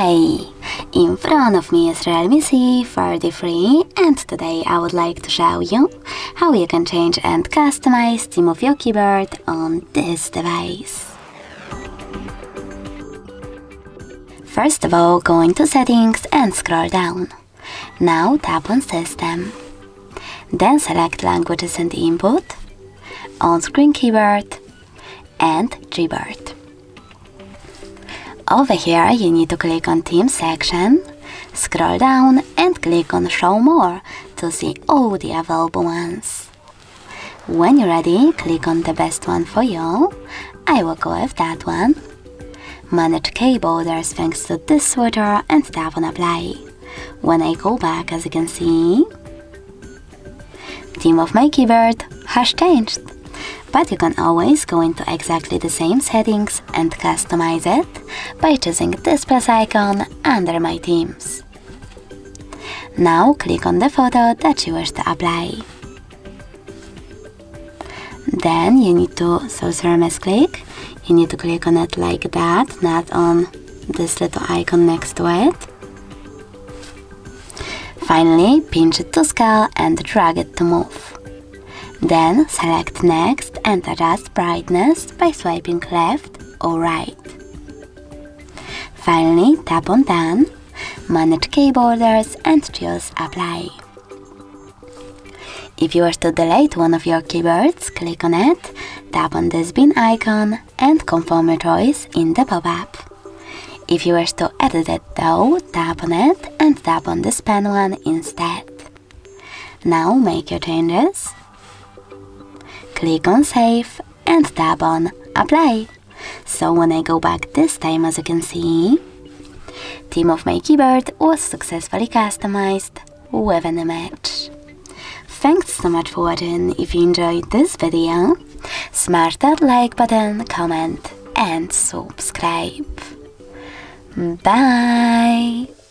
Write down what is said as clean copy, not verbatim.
Hi! In front of me is REALME C33 and today I would like to show you how you can change and customize theme of your keyboard on this device. First of all, go into Settings and scroll down. Now tap on System. Then select Languages and Input, On-Screen Keyboard and Gboard. Over here you need to click on Theme section, scroll down and click on Show More to see all the available ones. When you're ready, click on the best one for you. I will go with that one. Manage key borders thanks to this switcher and tap on Apply. When I go back, as you can see, theme of my keyboard has changed. But you can always go into exactly the same settings and customize it by choosing this plus icon under My Themes. Now click on the photo that you wish to apply. Then you need to, so surface click, you need to click on it like that, not on this little icon next to it. Finally, pinch it to scale and drag it to move. Then select Next and adjust brightness by swiping left or right. Finally, tap on Done, manage key borders and choose Apply. If you wish to delete one of your keyboards, click on it, tap on this bin icon and confirm your choice in the pop-up. If you wish to edit it though, tap on it and tap on this pen one instead. Now make your changes. Click on Save and tap on Apply. So when I go back this time, as you can see, theme of my keyboard was successfully customized with an image. Thanks so much for watching. If you enjoyed this video, smash that like button, comment and subscribe. Bye!